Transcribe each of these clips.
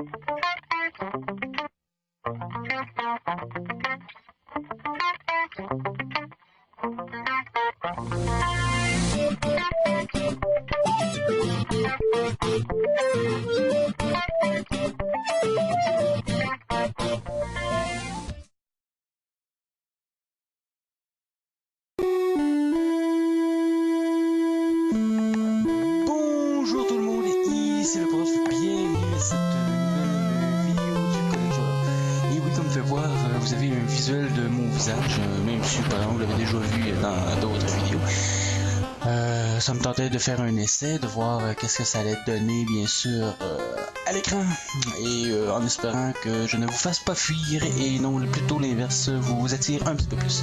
Bonjour tout le monde, ici le prof, bienvenue à cette nouvelle vidéo du Collège Horreur. Et oui, comme vous pouvez voir, vous avez un visuel de mon visage, même si par exemple vous l'avez déjà vu dans d'autres vidéos. Ça me tentait de faire un essai, de voir qu'est-ce que ça allait donner bien sûr à l'écran, et en espérant que je ne vous fasse pas fuir et non plutôt l'inverse, vous attire un petit peu plus.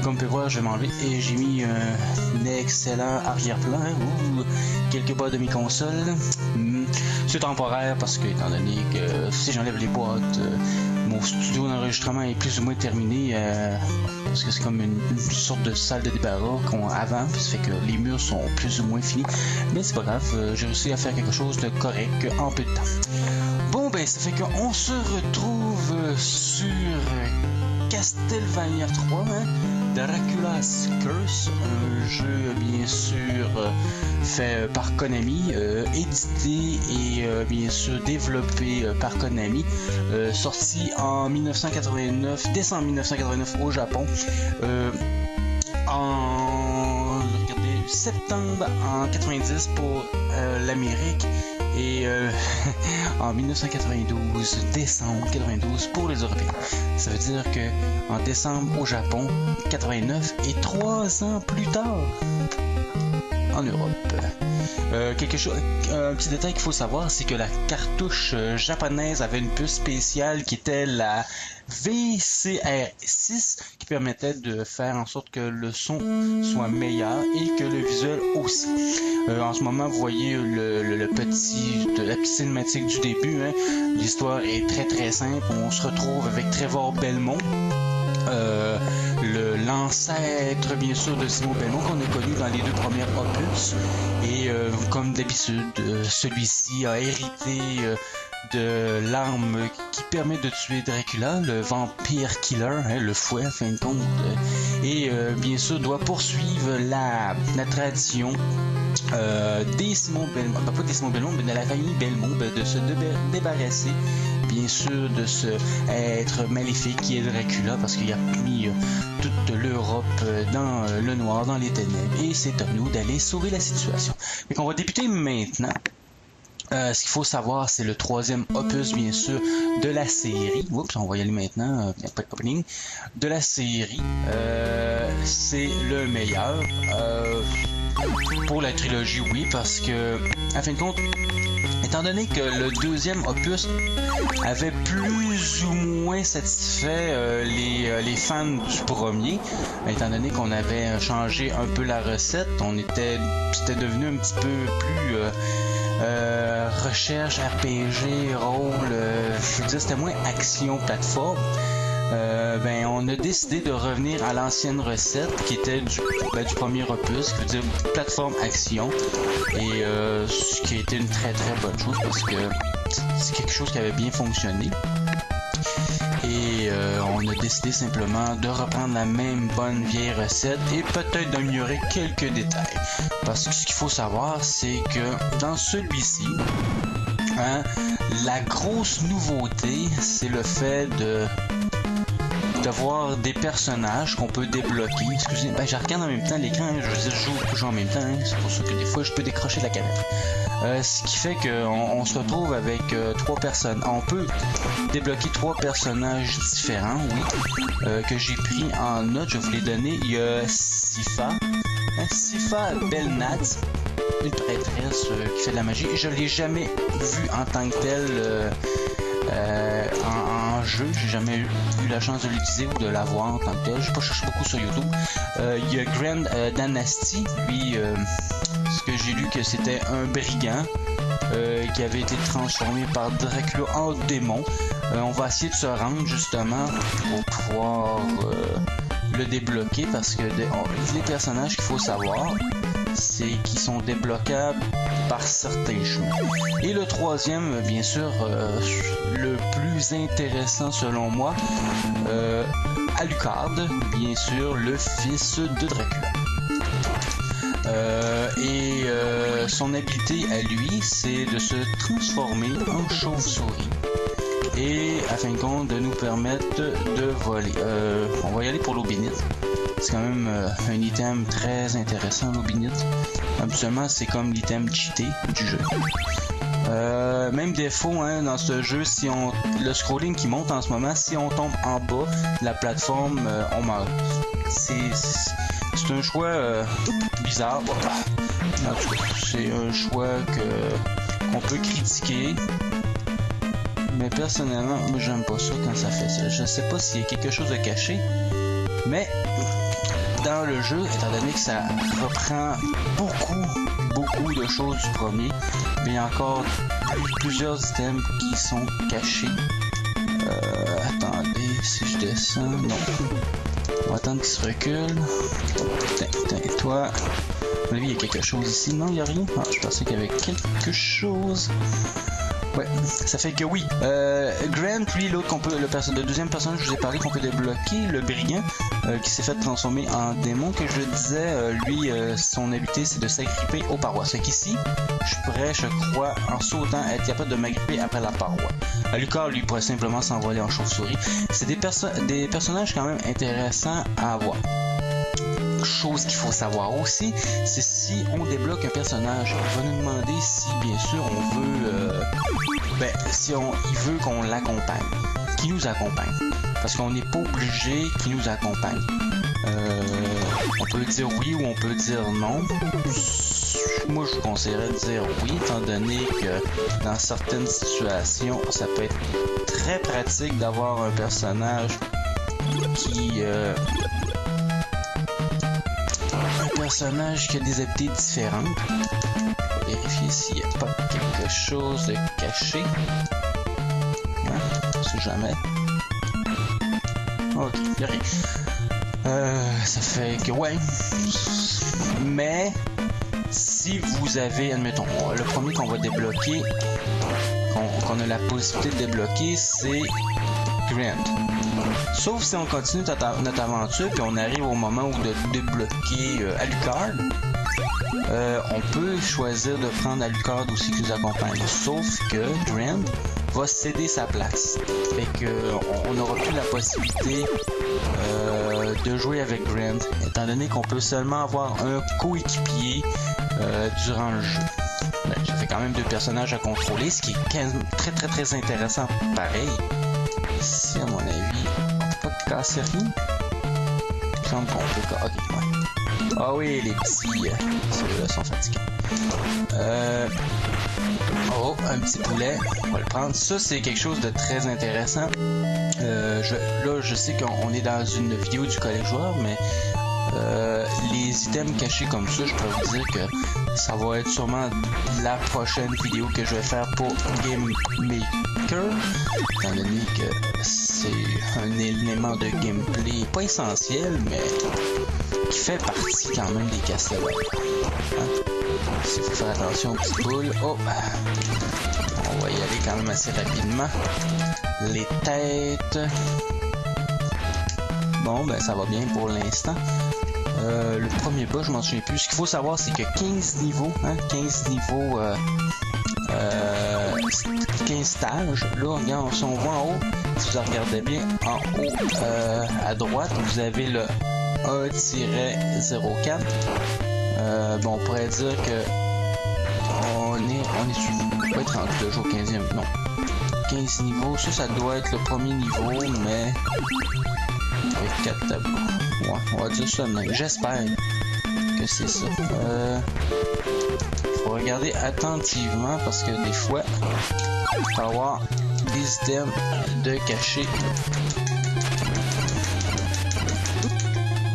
Comme vous pouvez voir, je vais m'enlever et j'ai mis un excellent arrière-plan ou quelques bas de mes consoles. C'est temporaire parce que étant donné que si j'enlève les boîtes, mon studio d'enregistrement est plus ou moins terminé, parce que c'est comme une sorte de salle de débarras avant, puis ça fait que les murs sont plus ou moins finis, mais c'est pas grave, j'ai réussi à faire quelque chose de correct en peu de temps. Bon ben ça fait qu'on se retrouve sur Castlevania 3, Dracula's Curse, un jeu bien sûr fait par Konami, édité et bien sûr développé par Konami, sorti en 1989, décembre 1989 au Japon, en septembre en 90 pour l'Amérique, et en 1992, décembre 92 pour les Européens. Ça veut dire que en décembre au Japon, 89, et 3 ans plus tard en Europe. Un petit détail qu'il faut savoir, c'est que la cartouche japonaise avait une puce spéciale qui était la VCR6, qui permettait de faire en sorte que le son soit meilleur et que le visuel aussi. En ce moment, vous voyez la petite cinématique du début. L'histoire est très simple. On se retrouve avec Trevor Belmont, l'ancêtre bien sûr de Simon Belmont qu'on a connu dans les 2 premiers opus, et comme d'habitude celui-ci a hérité de l'arme qui permet de tuer Dracula, le vampire killer, le fouet en fin de compte, et bien sûr doit poursuivre la tradition des Simon Belmont, pas des Simon Belmont, mais de la famille Belmont, de se débarrasser bien sûr de ce être maléfique qui est Dracula, parce qu'il a mis toute l'Europe dans le noir, dans les ténèbres, et c'est à nous d'aller sauver la situation. Donc on va débuter maintenant. Ce qu'il faut savoir, c'est le 3e opus bien sûr de la série. Oups, on va y aller maintenant, pas de opening. De la série, c'est le meilleur. Pour la trilogie, oui, parce que, à fin de compte, étant donné que le 2e opus avait plus ou moins satisfait les fans du premier, étant donné qu'on avait changé un peu la recette, c'était devenu un petit peu plus recherche, RPG, rôle, je veux dire, c'était moins action plateforme. On a décidé de revenir à l'ancienne recette qui était du premier opus, qui veut dire plateforme action, et ce qui a été une très bonne chose parce que c'est quelque chose qui avait bien fonctionné, et on a décidé simplement de reprendre la même bonne vieille recette et peut-être d'améliorer quelques détails, parce que ce qu'il faut savoir, c'est que dans celui-ci, la grosse nouveauté, c'est le fait d'avoir des personnages qu'on peut débloquer. Excusez, je regarde en même temps l'écran, je joue toujours en même temps, c'est pour ça que des fois je peux décrocher la caméra. Ce qui fait qu'on se retrouve avec 3 personnes. On peut débloquer 3 personnages différents, oui, que j'ai pris en note, je vais vous les donner. Il y a Sypha Belnat, une prêtresse qui fait de la magie. Je l'ai jamais vue en tant que telle en jeu, j'ai jamais eu la chance de l'utiliser ou de la voir en tant que tel. J'ai pas cherché beaucoup sur YouTube. Il y a Grand Dynasty, lui, ce que j'ai lu que c'était un brigand qui avait été transformé par Dracula en démon. On va essayer de se rendre justement pour pouvoir le débloquer, parce que les personnages qu'il faut savoir, c'est qu'ils sont débloquables par certains chemins. Et le troisième, bien sûr, le plus intéressant selon moi, Alucard, bien sûr, le fils de Dracula. Son habileté à lui, c'est de se transformer en chauve-souris. Et afin de compte de nous permettre de voler. On va y aller pour l'eau bénite. C'est quand même un item très intéressant, l'eau bénite. Habituellement, c'est comme l'item cheaté du jeu. Même défaut hein, dans ce jeu, si le scrolling qui monte en ce moment, si on tombe en bas de la plateforme, on meurt. C'est un choix bizarre. En tout cas, c'est un choix qu'on peut critiquer. Mais personnellement, moi j'aime pas ça quand ça fait ça. Je sais pas s'il y a quelque chose de caché. Mais dans le jeu, étant donné que ça reprend beaucoup de choses du premier, mais il y a encore plusieurs items qui sont cachés. Attendez, si je descends, non. On va attendre qu'il se recule. Putain, toi. À mon avis, il y a quelque chose ici. Non, il n'y a rien. Ah, je pensais qu'il y avait quelque chose. Ouais, ça fait que oui. Grant, lui, l'autre le deuxième personnage que je vous ai parlé qu'on peut débloquer, le brigand, qui s'est fait transformer en démon, que je disais, lui, son habileté, c'est de s'agripper aux parois. C'est qu'ici, je pourrais, je crois, en sautant, être capable de m'agripper après la paroi. Alucard, lui, pourrait simplement s'envoler en chauve-souris. C'est des personnages quand même intéressants à avoir. Chose qu'il faut savoir aussi, c'est si on débloque un personnage, on va nous demander si bien sûr on veut il veut qu'on l'accompagne, qu'il nous accompagne, parce qu'on n'est pas obligé qu'il nous accompagne. On peut dire oui ou on peut dire non. Moi je vous conseillerais de dire oui, étant donné que dans certaines situations ça peut être très pratique d'avoir un personnage qui a des habiletés différentes. Vérifier s'il n'y a pas quelque chose de caché. Hein? On sait jamais. Ok, il n'y a rien. Ça fait que ouais. Mais si vous avez, admettons, le premier qu'on va débloquer, qu'on a la possibilité de débloquer, c'est Grant. Sauf si on continue notre aventure puis on arrive au moment où de débloquer Alucard, on peut choisir de prendre Alucard aussi qui nous accompagne. Sauf que Grant va céder sa place. Fait que on n'aura plus la possibilité de jouer avec Grant, étant donné qu'on peut seulement avoir un coéquipier durant le jeu. Ça fait quand même deux personnages à contrôler, ce qui est très intéressant pareil. Ici, à mon avis, on peut pas casser rien. Il me semble qu'on peut casser. Ok, ouais. Ah oui, les petits, ceux-là sont fatigués. Oh, un petit poulet. On va le prendre. Ça, c'est quelque chose de très intéressant. Là, je sais qu'on est dans une vidéo du collège joueur, mais les items cachés comme ça, je peux vous dire que ça va être sûrement la prochaine vidéo que je vais faire pour Game Maker, étant donné que c'est un élément de gameplay pas essentiel, mais qui fait partie quand même des Castlevania. Hein? Il faut faire attention aux petites boules. Oh, on va y aller quand même assez rapidement. Les têtes. Bon, ben ça va bien pour l'instant. Le premier boss, je m'en souviens plus. Ce qu'il faut savoir, c'est que 15 niveaux, hein, 15 niveaux, 15 stages. Là, regarde, si on voit en haut, si vous regardez bien, en haut à droite, vous avez le 1-04. Bon, on pourrait dire que on est sur, on peut être rendu déjà au 15e, non. 15 niveaux, ça doit être le premier niveau, mais avec 4 tableaux. Ouais, on va dire ça, mais j'espère que c'est ça. Faut regarder attentivement parce que des fois, il peut y avoir des items de cachés.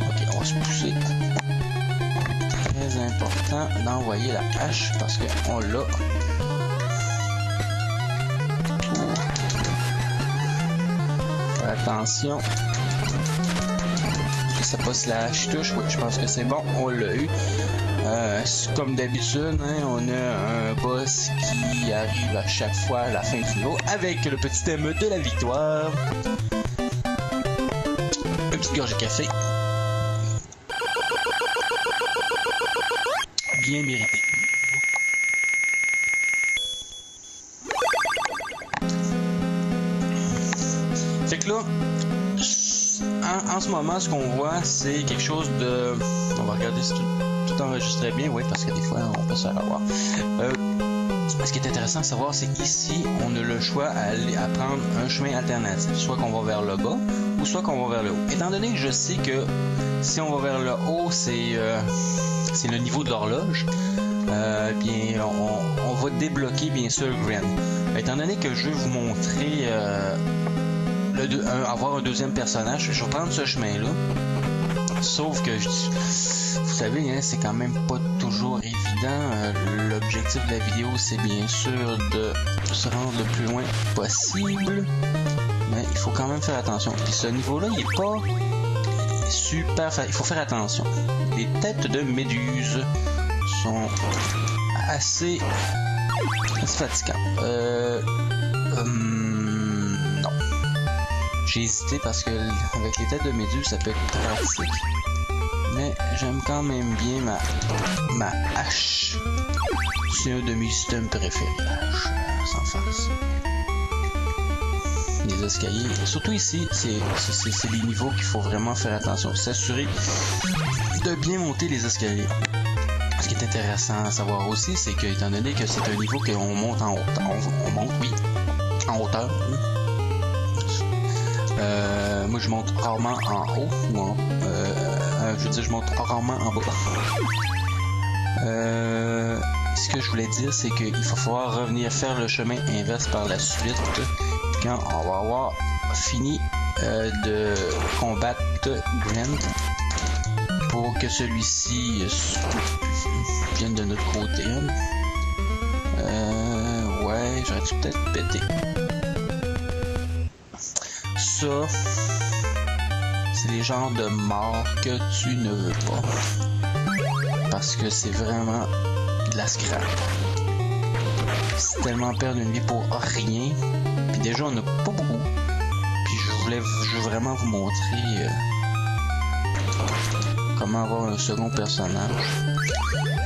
Ok, on va se pousser. Très important d'envoyer la hache parce qu'on l'a. Attention. Je sais pas si la hache touche. Oui, je pense que c'est bon. On l'a eu. Comme d'habitude, hein, on a un boss qui arrive à chaque fois à la fin du niveau avec le petit thème de la victoire. Une petite gorgée de café. Bien mérité. Fait que là, en ce moment, ce qu'on voit, c'est quelque chose de... On va regarder si tout enregistrait bien, oui, parce que des fois, on peut se faire avoir. Ce qui est intéressant à savoir, c'est qu'ici, on a le choix à prendre un chemin alternatif. Soit qu'on va vers le bas, ou soit qu'on va vers le haut. Étant donné que je sais que si on va vers le haut, c'est le niveau de l'horloge, bien, on va débloquer, bien sûr, le Grand. Étant donné que je vais vous montrer... avoir un deuxième personnage, je vais prendre ce chemin-là. Sauf que, vous savez, hein, c'est quand même pas toujours évident. L'objectif de la vidéo, c'est bien sûr de se rendre le plus loin possible. Mais il faut quand même faire attention. Et ce niveau-là, il est pas super... Il faut faire attention. Les têtes de méduses sont assez fatigantes. Non. J'ai hésité parce que avec les têtes de méduses, ça peut être pratique. Mais j'aime quand même bien ma hache. C'est un de mes systèmes préférés, la hache, sans farce. Les escaliers, surtout ici, c'est les niveaux qu'il faut vraiment faire attention. S'assurer de bien monter les escaliers. Ce qui est intéressant à savoir aussi, c'est que, étant donné que c'est un niveau qu'on monte en hauteur, on monte, oui, en hauteur. Moi, je monte rarement en haut, ou en, je veux dire, je monte rarement en bas. Ce que je voulais dire, c'est qu'il va falloir revenir faire le chemin inverse par la suite, quand on va avoir fini de combattre Grand, pour que celui-ci vienne de notre côté. Ouais, j'aurais dû peut-être péter. Ça, c'est les genres de morts que tu ne veux pas. Parce que c'est vraiment de la scrap. C'est tellement perdre une vie pour rien. Puis déjà, on n'a pas beaucoup. Puis je veux vraiment vous montrer comment avoir un second personnage.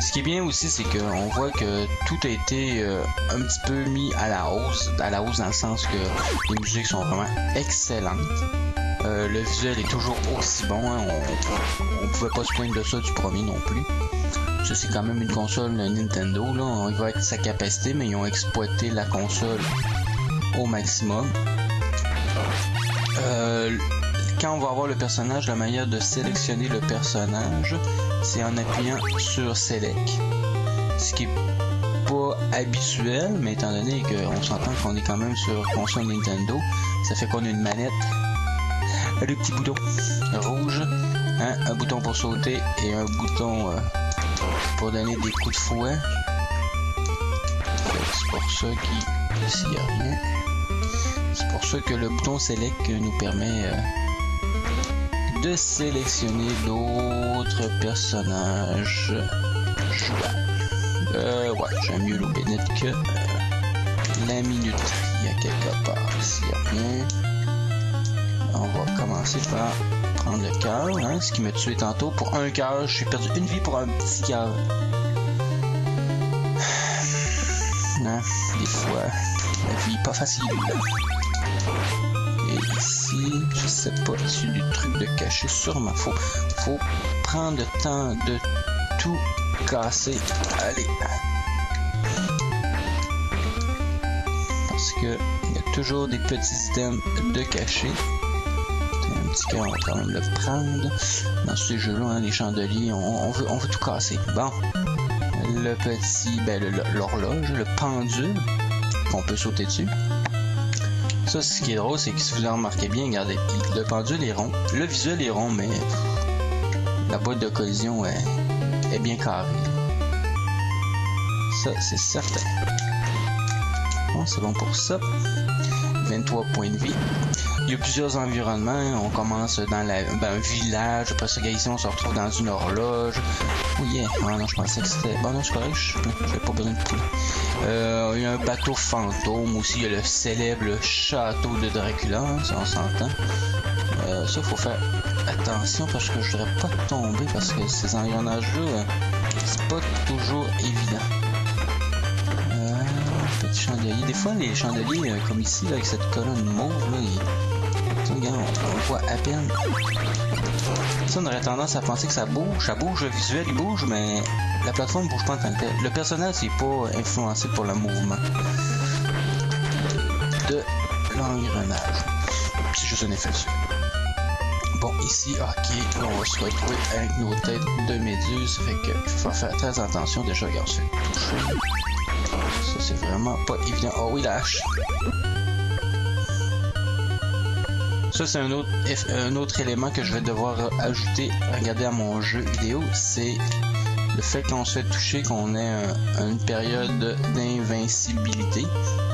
Ce qui est bien aussi, c'est qu'on voit que tout a été un petit peu mis à la hausse dans le sens que les musiques sont vraiment excellentes. Le visuel est toujours aussi bon, hein. On pouvait pas se plaindre de ça du premier non plus. Ça, c'est quand même une console Nintendo, là. On va avec sa capacité, mais ils ont exploité la console au maximum. Quand on va avoir le personnage, la manière de sélectionner le personnage, c'est en appuyant sur Select. Ce qui est pas habituel, mais étant donné qu'on s'entend qu'on est quand même sur console Nintendo, ça fait qu'on a une manette, le petit bouton rouge, hein, un bouton pour sauter et un bouton pour donner des coups de fouet. C'est pour ça s'il n'y a rien, c'est pour ça que le bouton Select nous permet de sélectionner d'autres personnages jouables. Ouais, j'aime mieux l'eau bénite que la minuterie à quelque part. S'il n'y a rien, on va commencer par prendre le cœur, hein, ce qui m'a tué tantôt. Pour un cœur, j'ai perdu une vie pour un petit cœur. Hein, des fois, la vie est pas facile. Et ici, je sais pas, c'est du truc de cacher sûrement. Faut prendre le temps de tout casser. Allez. Parce que il y a toujours des petits items de cacher. Un petit cœur, on va quand même le prendre. Dans ces jeux-là, hein, les chandeliers, on veut tout casser. Bon. Le petit, l'horloge, le pendule, qu'on peut sauter dessus. Ça, ce qui est drôle, c'est que si vous en remarquez bien, regardez, le pendule est rond, le visuel est rond, mais la boîte de collision est bien carrée. Ça, c'est certain. Bon, c'est bon pour ça. 23 points de vie. Il y a plusieurs environnements. On commence dans un village. Après ça, ici, on se retrouve dans une horloge. Oh yeah! Ah non, je pensais que c'était... Bon non, c'est correct, j'avais pas besoin de poulet. Il y a un bateau fantôme aussi, il y a le célèbre château de Dracula, hein, ça on s'entend. Ça, faut faire attention parce que je voudrais pas tomber parce que ces engrenages-là, c'est pas toujours évident. Petit chandelier. Des fois, les chandeliers, comme ici, là, avec cette colonne mauve, là, regarde, on voit à peine. Ça, on aurait tendance à penser que ça bouge, le visuel il bouge, mais la plateforme bouge pas en tant que tel. Le personnage c'est pas influencé pour le mouvement de l'engrenage. C'est juste un effet dessus. Bon, ici, ok, on va se retrouver avec nos têtes de méduse, ça fait qu'il faut faire très attention. Déjà, regarde, c'est touché. Ça, c'est vraiment pas évident. Oh oui, la hache. Ça, c'est un autre élément que je vais devoir ajouter, regarder à mon jeu vidéo, c'est le fait qu'on se fait toucher, qu'on ait une période d'invincibilité.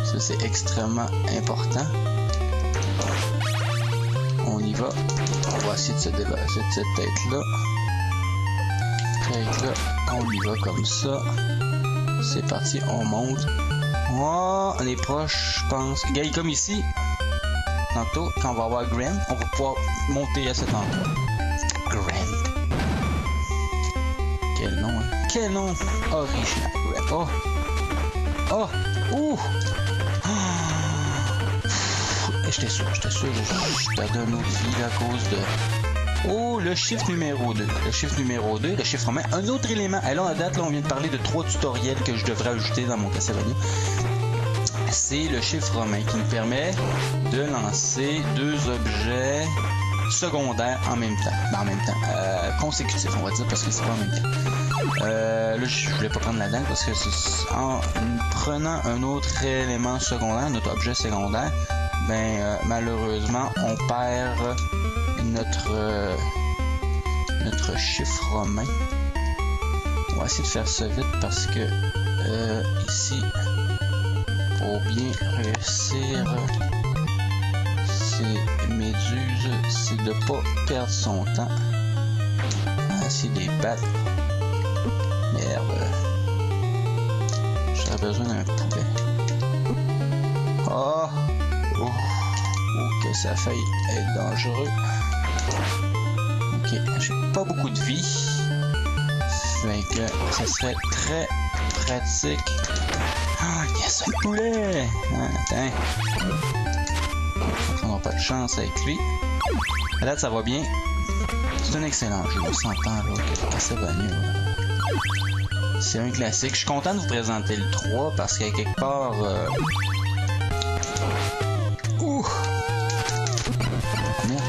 Ça, c'est extrêmement important. On y va. On va essayer de se débarrasser de cette tête-là. On y va comme ça. C'est parti, on monte. Oh, on est proche, je pense. Regarde, comme ici. Tantôt, quand on va avoir Grand, on va pouvoir monter à cet endroit. Grand. Quel nom, hein? Quel nom original. Oh! Oh! Ouh! J'étais sûr, je te donne une autre vie à cause de... Oh, le chiffre numéro 2. Le chiffre numéro 2, le chiffre romain. Un autre élément. Alors, à date, là, on vient de parler de 3 tutoriels que je devrais ajouter dans mon Castlevania. C'est le chiffre romain qui nous permet de lancer 2 objets secondaires en même temps. Consécutifs, on va dire, parce que c'est pas en même temps. Là, je voulais pas prendre la dalle parce que en prenant un autre élément secondaire, notre objet secondaire, malheureusement, on perd notre chiffre romain. On va essayer de faire ça vite parce que ici, pour bien réussir ces méduses, c'est de pas perdre son temps à essayer de les battre. Merde. J'aurais besoin d'un poulet. Oh! Que ça a failli être dangereux. Ok, j'ai pas beaucoup de vie. Fait que ça serait très pratique. Ah, yes, un poulet! Attends. On n'a pas de chance avec lui. Là, ça va bien. C'est un excellent jeu, on s'entend là, que Castlevania. C'est un classique. Je suis content de vous présenter le 3 parce qu'à quelque part... Ouh! Merde.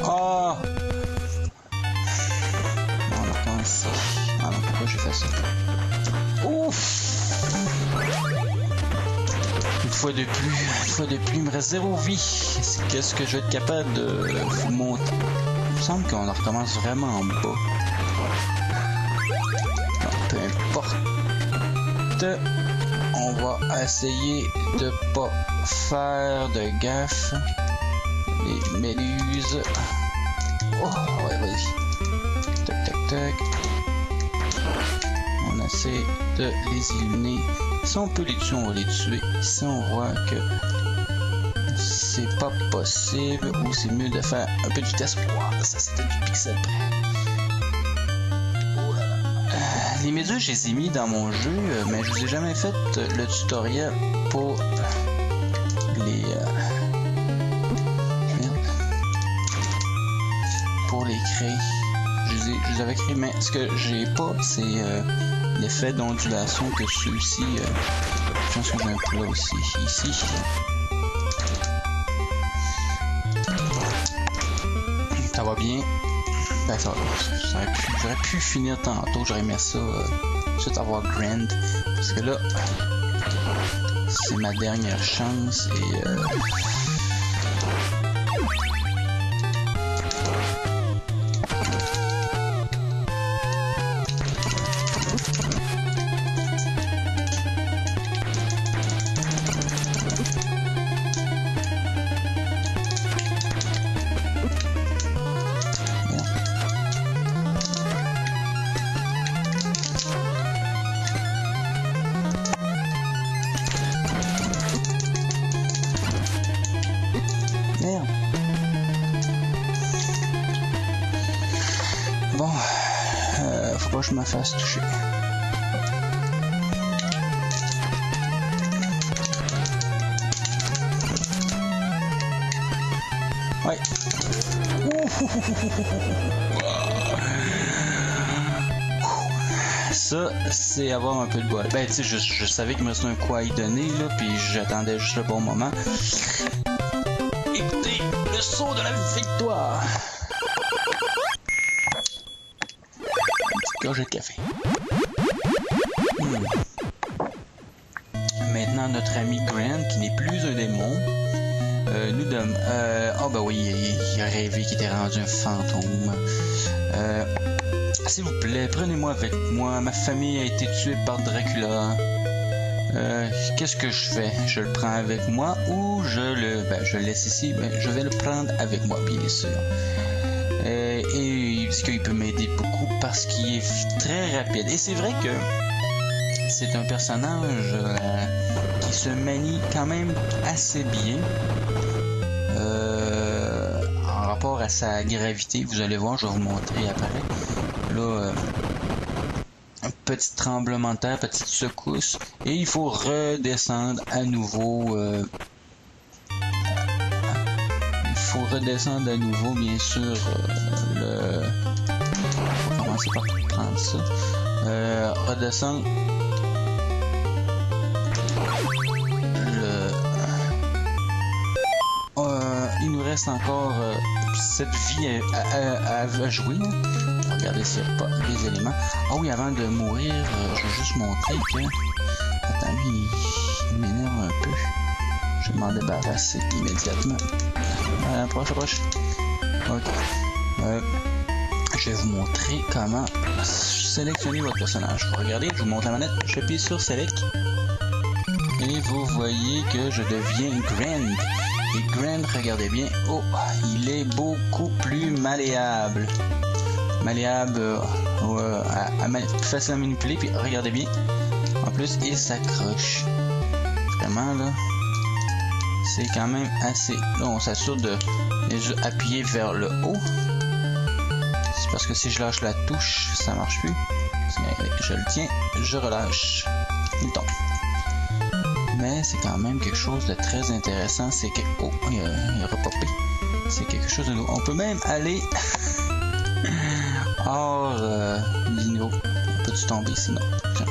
Oh! Non, on recommence ça. Ah non, pourquoi j'ai fait ça? Ouf! Une fois de plus, il me reste 0 vie. Qu'est-ce que je vais être capable de vous montrer? Il me semble qu'on recommence vraiment en bas. Non, peu importe. On va essayer de pas faire de gaffe. Les méduses. Oh, ouais, vas-y. Tac, tac, tac. On essaie de les éliminer. Si on peut les tuer, on va les tuer. Si on voit que c'est pas possible ou c'est mieux de faire un peu de vitesse. Wow, ça c'était du pixel près. Oh là là. Les méduses, je les ai mis dans mon jeu, mais je vous ai jamais fait le tutoriel pour les créer. Je les avais créés, mais ce que j'ai pas, c'est l'effet d'ondulation que ceux-ci. Je pense que j'ai un poulet aussi ici. Ça va bien. Ben, j'aurais pu finir tantôt. J'aurais aimé ça. Juste avoir Grand. Parce que là, c'est ma dernière chance. Et Merde. Bon, faut pas que je me fasse toucher. Ouais. Ça, c'est avoir un peu de bol. Ben, tu sais, je savais qu'il me restait un quoi à y donner, là, puis j'attendais juste le bon moment. Écoutez, le son de la victoire. Une petite gorgée de café. Maintenant, notre ami Grant, qui n'est plus un démon, nous donne... oh ben oui, il a rêvé qu'il était rendu un fantôme. S'il vous plaît, prenez-moi avec moi. Ma famille a été tuée par Dracula. Qu'est-ce que je fais? Je le prends avec moi ou je le laisse ici? Ben, je vais le prendre avec moi, bien sûr. Et il dit qu'il peut m'aider beaucoup parce qu'il est très rapide. Et c'est vrai que c'est un personnage qui se manie quand même assez bien. En rapport à sa gravité, vous allez voir, je vais vous montrer après. Là, un petit tremblement de terre, petite secousse, et il faut redescendre à nouveau. Il faut redescendre à nouveau, bien sûr. On va commencer par prendre ça. Redescendre. Il nous reste encore cette vie à jouer. Regardez s'il n'y a pas des éléments. Ah oui, avant de mourir, je vais juste montrer que... Attends, lui, il m'énerve un peu. Je vais m'en débarrasser immédiatement. Approche. Ok. Je vais vous montrer comment sélectionner votre personnage. Regardez, je vous montre la manette. J'appuie sur Select. Et vous voyez que je deviens Grand. Et Grand, regardez bien, oh, il est beaucoup plus malléable. Facile à manipuler, puis regardez bien. En plus, il s'accroche. Vraiment, là, c'est quand même assez... Là, on s'assure de les appuyer vers le haut. C'est parce que si je lâche la touche, ça marche plus. Je le tiens, je relâche. Il tombe. Mais c'est quand même quelque chose de très intéressant, c'est que... Oh, il a repopé. C'est quelque chose de nouveau. On peut même aller hors du niveau. On peut-tu tomber sinon?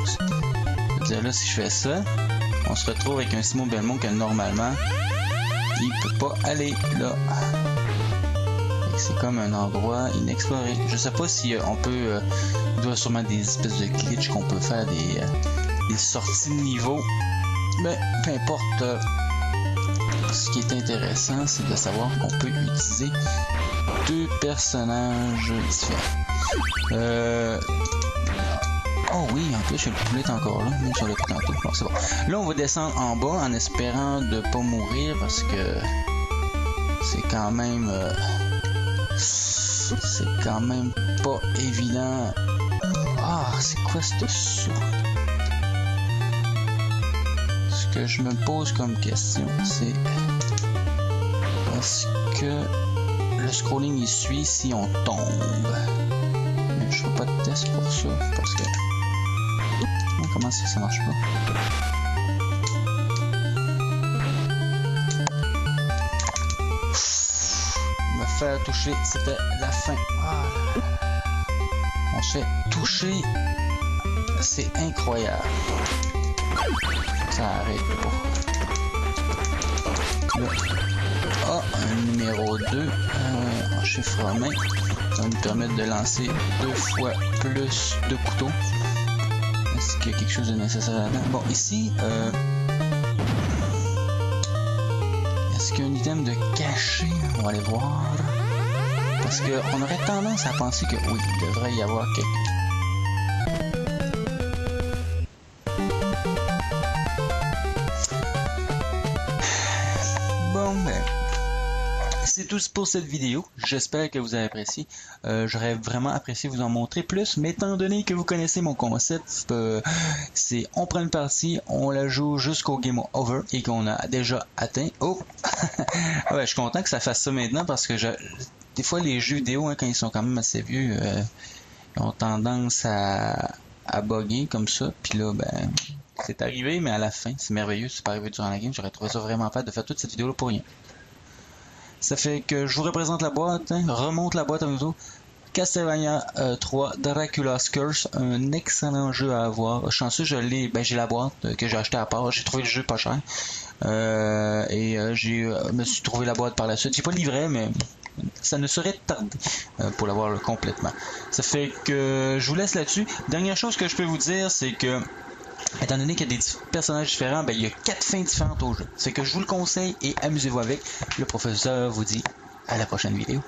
C'est-à-dire là, si je fais ça, on se retrouve avec un Simon Belmont que normalement, il peut pas aller là. C'est comme un endroit inexploré. Je sais pas si on peut... il doit sûrement des espèces de glitch qu'on peut faire des sorties de niveau. Mais peu importe, ce qui est intéressant, c'est de savoir qu'on peut utiliser deux personnages différents. Oh oui, en plus, le poulet est encore là, même sur le tantôt. Bon, c'est bon. Là, on va descendre en bas en espérant de pas mourir parce que c'est quand même pas évident. Ah, c'est quoi ce saut? Ce que je me pose comme question, c'est est-ce que le scrolling il suit si on tombe? Mais je ferai pas de test pour ça parce que comment ça marche pas? Me faire toucher, c'était la fin. Ah. On se fait toucher, c'est incroyable. Ça arrête pas. Là. Ah, un numéro 2 en chiffre romain. Ça va nous permettre de lancer 2 fois plus de couteaux. Est-ce qu'il y a quelque chose de nécessaire là-dedans? Bon, ici, est-ce qu'il y a un item de caché? On va aller voir. Parce qu'on aurait tendance à penser que oui, il devrait y avoir quelque... c'est tout pour cette vidéo. J'espère que vous avez apprécié. J'aurais vraiment apprécié vous en montrer plus, mais étant donné que vous connaissez mon concept, c'est on prend une partie, on la joue jusqu'au game over et qu'on a déjà atteint. Oh! Ah ouais, je suis content que ça fasse ça maintenant parce que des fois les jeux vidéo, hein, quand ils sont quand même assez vieux, ils ont tendance à bugger comme ça. Puis là, ben, c'est arrivé, mais à la fin, c'est merveilleux. C'est pas arrivé durant la game. J'aurais trouvé ça vraiment fat de faire toute cette vidéo là pour rien. Ça fait que je vous représente la boîte, hein, remonte la boîte à nouveau. Castlevania 3 Dracula's Curse, un excellent jeu à avoir. Chanceux, j'ai la boîte que j'ai acheté à part. J'ai trouvé le jeu pas cher. Me suis trouvé la boîte par la suite. J'ai pas le livret, mais ça ne serait tardé pour l'avoir complètement. Ça fait que je vous laisse là-dessus. Dernière chose que je peux vous dire, c'est que étant donné qu'il y a des personnages différents, ben, il y a 4 fins différentes au jeu. C'est que je vous le conseille et amusez-vous avec. Le professeur vous dit à la prochaine vidéo.